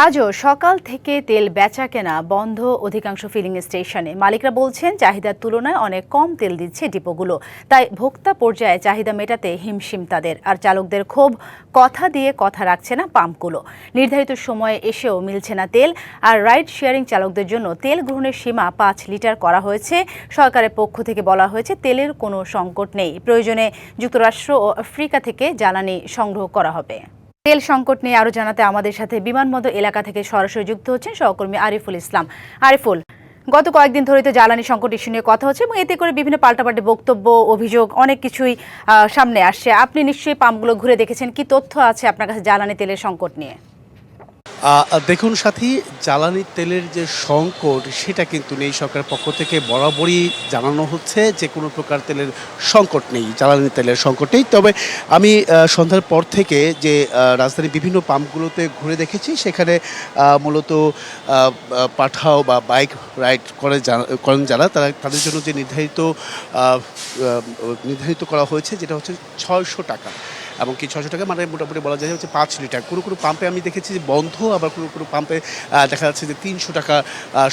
আজও সকাল থেকে তেল বেচাকেনা বন্ধ অধিকাংশ ফিলিং স্টেশনে। মালিকরা বলছেন চাহিদার তুলনায় অনেক কম তেল দিচ্ছে ডিপোগুলো, তাই ভোক্তা পর্যায়ে চাহিদা মেটাতে হিমশিম তাদের। আর চালকদের ক্ষোভ, কথা দিয়ে কথা রাখছে না পাম্পগুলো। নির্ধারিত সময়ে এসেও মিলছে না তেল। আর রাইড শেয়ারিং চালকদের জন্য তেল গ্রহণের সীমা 5 লিটার করা হয়েছে। সরকারের পক্ষ থেকে বলা হয়েছে তেলের কোনো সংকট নেই, প্রয়োজনে যুক্তরাষ্ট্র ও আফ্রিকা থেকে জ্বালানি সংগ্রহ করা হবে। তেল সংকট নিয়ে আরো জানাতে আমাদের সাথে বিমানবন্দর এলাকা থেকে সরাসরি যুক্ত হচ্ছেন সহকর্মী আরিফুল ইসলাম। আরিফুল, গত কয়েকদিন ধরে তো জ্বালানি সংকট ইস্যু নিয়ে কথা হচ্ছে এবং এতে করে বিভিন্ন পাল্টাপাল্টি বক্তব্য, অভিযোগ অনেক কিছুই সামনে আসছে। আপনি নিশ্চয়ই পাম্পগুলো ঘুরে দেখেছেন, কি তথ্য আছে আপনার কাছে জ্বালানি তেলের সংকট নিয়ে? দেখুন সাথী, জ্বালানি তেলের যে সংকট সেটা কিন্তু নেই। সরকারের পক্ষ থেকে বরাবরই জানানো হচ্ছে যে কোনো প্রকার তেলের সংকট নেই, জ্বালানি তেলের সংকট নেই। তবে আমি সন্ধ্যার পর থেকে যে রাজধানীর বিভিন্ন পাম্পগুলোতে ঘুরে দেখেছি, সেখানে মূলত পাঠাও বা বাইক রাইড করেন যারা, তাদের জন্য যে নির্ধারিত করা হয়েছে যেটা হচ্ছে 600 টাকা। এমনকি 600 টাকা মানে মোটামুটি বলা যায় হচ্ছে 5 লিটার। কোনো কোনো পাম্পে আমি দেখেছি যে বন্ধ, আবার কোনো কোনো পাম্পে দেখা যাচ্ছে যে 300 টাকা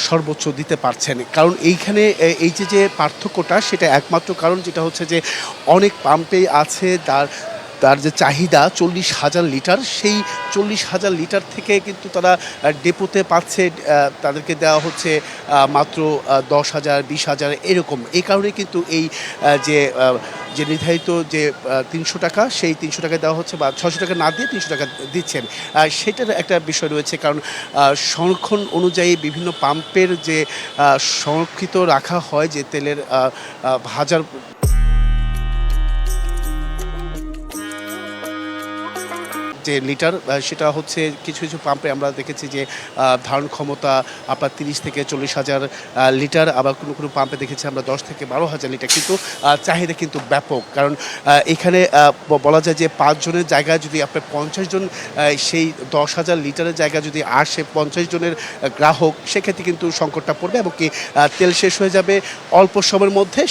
সর্বোচ্চ দিতে পারছেন। কারণ এইখানে এই যে পার্থক্যটা, সেটা একমাত্র কারণ যেটা হচ্ছে যে অনেক পাম্পেই আছে তার যে চাহিদা 40,000 লিটার, সেই 40,000 লিটার থেকে কিন্তু তারা ডেপোতে পাচ্ছে, তাদেরকে দেওয়া হচ্ছে মাত্র 10,000 20,000 এরকম। এই কারণে কিন্তু এই যে নির্ধারিত যে 300 টাকা, সেই 300 টাকা দেওয়া হচ্ছে, বা 600 টাকা না দিয়ে 300 টাকা দিচ্ছেন। সেটার একটা বিষয় রয়েছে, কারণ সংরক্ষণ অনুযায়ী বিভিন্ন পাম্পের যে সংরক্ষিত রাখা হয় যে তেলের হাজার যে লিটার, সেটা হচ্ছে কিছু কিছু পাম্পে আমরা দেখেছি যে ধারণ ক্ষমতা আপনার 30 থেকে 40,000 লিটার, আবার কোনো কোনো পাম্পে দেখেছি আমরা 10 থেকে 12,000 লিটার। কিন্তু চাহিদা কিন্তু ব্যাপক, কারণ এখানে বলা যায় যে 5 জনের জায়গায় যদি আপনার 50 জন সেই 10,000 লিটারের জায়গায় যদি আসে 50 জনের গ্রাহক, সেক্ষেত্রে কিন্তু সংকটটা পড়বে এবং কি তেল শেষ হয়ে যাবে অল্প সময়ের মধ্যে।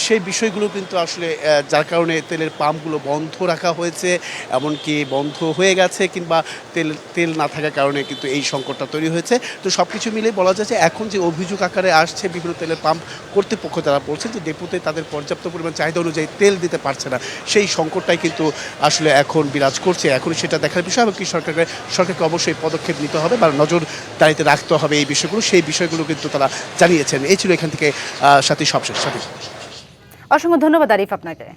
সেই বিষয়গুলো কিন্তু আসলে যার কারণে তেলের পাম্পগুলো বন্ধ রাখা হয়েছে, এমনকি বন্ধ হয়ে গেছে, কিংবা তেল না থাকার কারণে কিন্তু এই সংকটটা তৈরি হয়েছে। তো সব কিছু মিলে বলা যায় যে এখন যে অভিযোগ আকারে আসছে বিভিন্ন তেলের পাম্প কর্তৃপক্ষ, তারা বলছে যে ডেপোতে তাদের পর্যাপ্ত পরিমাণ চাহিদা অনুযায়ী তেল দিতে পারছে না। সেই সংকটটাই কিন্তু আসলে এখন বিরাজ করছে। এখন সেটা দেখার বিষয়, এবং কি সরকারকে অবশ্যই পদক্ষেপ নিতে হবে বা নজরদারিতে রাখতে হবে এই বিষয়গুলো, সেই বিষয়গুলো কিন্তু তারা জানিয়েছেন। এই ছিল এখান থেকে সাথী সবশেষ। সাথী, অসংখ্য ধন্যবাদ আরিফ আপনাকে।